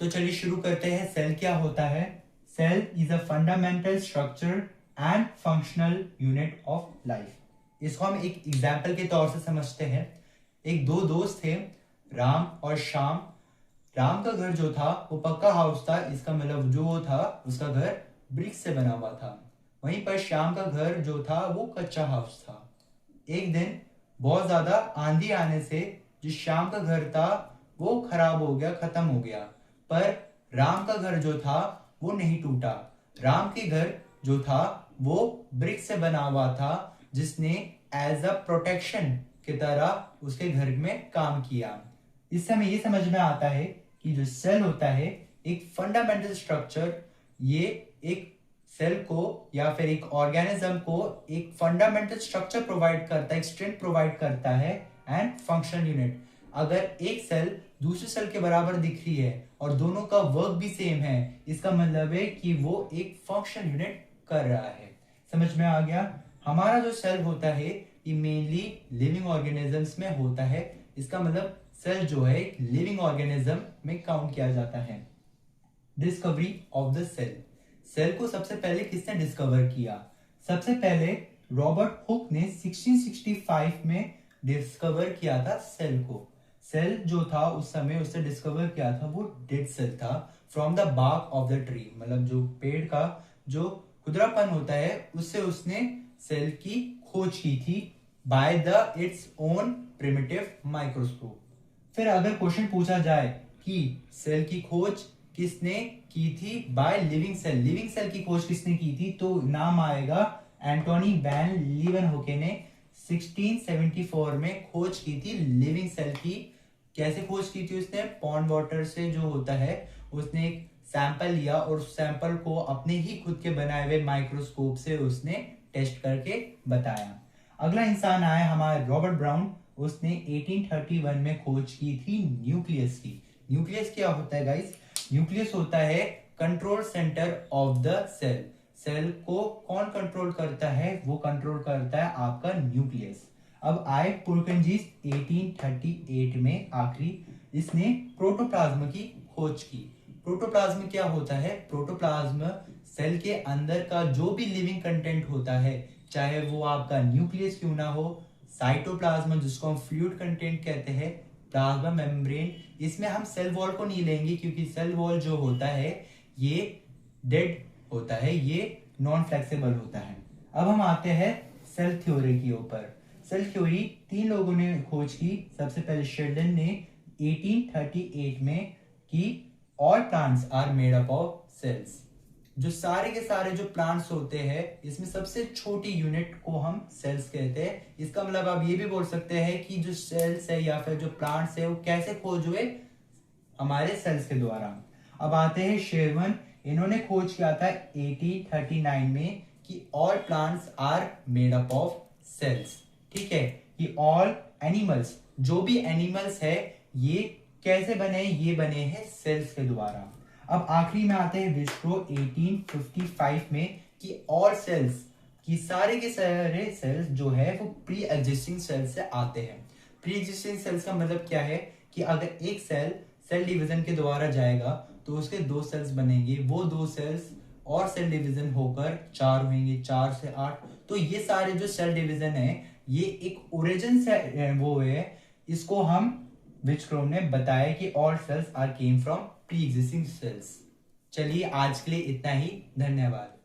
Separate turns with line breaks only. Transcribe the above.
तो चलिए शुरू करते हैं। सेल क्या होता है? Cell is a fundamental structure and functional unit of life. इसको हम एक एग्जाम्पल के तौर से समझते हैं। एक दो दोस्त थे, राम और श्याम। राम का घर जो था वो पक्का हाउस था, इसका मतलब जो वो था उसका घर ब्रिक्स से बना हुआ था। वहीं पर श्याम का घर जो था वो कच्चा हाउस था। एक दिन बहुत ज्यादा आंधी आने से जो श्याम का घर था वो खराब हो गया, खत्म हो गया। पर राम का घर जो था वो नहीं टूटा। राम के घर जो था वो ब्रिक से बना हुआ था, जिसने एज अ प्रोटेक्शन की तरह उसके घर में काम किया। इससे हमें ये समझ में आता है कि जो सेल होता है एक फंडामेंटल स्ट्रक्चर, ये एक सेल को या फिर एक ऑर्गेनिज्म को एक फंडामेंटल स्ट्रक्चर प्रोवाइड करता है, एक स्ट्रेंथ प्रोवाइड करता है एंड फंक्शनल यूनिट। अगर एक सेल दूसरे सेल के बराबर दिख रही है और दोनों का वर्क भी सेम है, इसका मतलब है कि वो एक फंक्शनल यूनिट कर रहा है। समझ में आ गया? हमारा जो सेल होता है ये मेनली लिविंग ऑर्गेनिजम्स में होता है। इसका मतलब सेल जो है एक लिविंग ऑर्गेनिज्म में काउंट किया जाता है। Discovery of the cell. Cell को सबसे पहले किसने डिस्कवर किया? सबसे पहले रॉबर्ट हुक ने 1665 में डिस्कवर किया था सेल को। सेल जो था उस समय उसने डिस्कवर किया था वो डेड सेल था from the bark of the tree, मतलब जो पेड़ का जो खुदरापन होता है उससे उसने सेल की खोज की थी by the its own primitive microscope. फिर अगर क्वेश्चन पूछा जाए कि सेल की खोज किसने की थी by living cell, living cell की खोज किसने की थी, तो नाम आएगा एंटोनी वैन लीवनहोके ने 1674 में खोज की थी लिविंग सेल की। कैसे खोज की थी उसने? पॉन्ड वाटर से जो होता है उसने एक सैंपल लिया और उस सैंपल को अपने ही खुद के बनाए हुए माइक्रोस्कोप से उसने टेस्ट करके बताया। अगला इंसान आया हमारा रॉबर्ट ब्राउन। उसने 1831 में खोज की थी न्यूक्लियस की। न्यूक्लियस क्या होता है गाइस? न्यूक्लियस होता है control centre of the cell. Cell को कौन कंट्रोल करता है? वो कंट्रोल करता है आपका न्यूक्लियस। अब आए पुरकनजीस 1838 में आखिरी, इसने प्रोटोप्लाज्म की खोज की। प्रोटोप्लाज्म क्या होता है? प्रोटोप्लाज्म सेल के अंदर का जो भी लिविंग कंटेंट होता है, चाहे वो आपका न्यूक्लियस क्यों ना हो, साइटोप्लाज्म जिसको हम फ्लूइड कंटेंट कहते हैं, प्लाज्मा मेम्ब्रेन, इसमें हम सेल वॉल को नहीं लेंगे क्योंकि सेल वॉल जो होता है ये डेड होता है, ये नॉन फ्लेक्सिबल होता है। अब हम आते हैं सेल थ्योरी के ऊपर। सेल थ्योरी तीन लोगों ने खोज की। सबसे पहले शेल्डन ने 1838 में कि all plants are made up of cells. जो सारे के सारे जो प्लांट्स होते हैं इसमें सबसे छोटी यूनिट को हम सेल्स कहते हैं। इसका मतलब आप ये भी बोल सकते हैं कि जो सेल्स है या फिर जो प्लांट्स है वो कैसे खोज हुए? हमारे सेल्स के द्वारा। अब आते हैं शेरवन। इन्होंने खोज किया था 1839 में कि all plants are made up of cells. ठीक है, कि ऑल एनिमल्स, जो भी एनिमल्स है ये कैसे बने? ये बने हैं सेल्स के द्वारा। अब आखिरी में आते हैं विस्ट्रो 1855 में कि ऑल सेल्स, कि सारे के सारे सेल्स जो है वो प्री एग्जिस्टिंग सेल से आते हैं। प्री एग्जिस्टिंग सेल्स का मतलब क्या है कि अगर एक सेल सेल डिवीजन के द्वारा जाएगा तो उसके दो सेल्स बनेंगे, वो दो सेल्स और सेल डिवीजन होकर चार होंगे, 4 से 8। तो ये सारे जो सेल डिवीजन है ये एक ओरिजिन से वो है। इसको हम विचक्रोम ने बताया कि all cells are came from pre existing cells. चलिए आज के लिए इतना ही, धन्यवाद।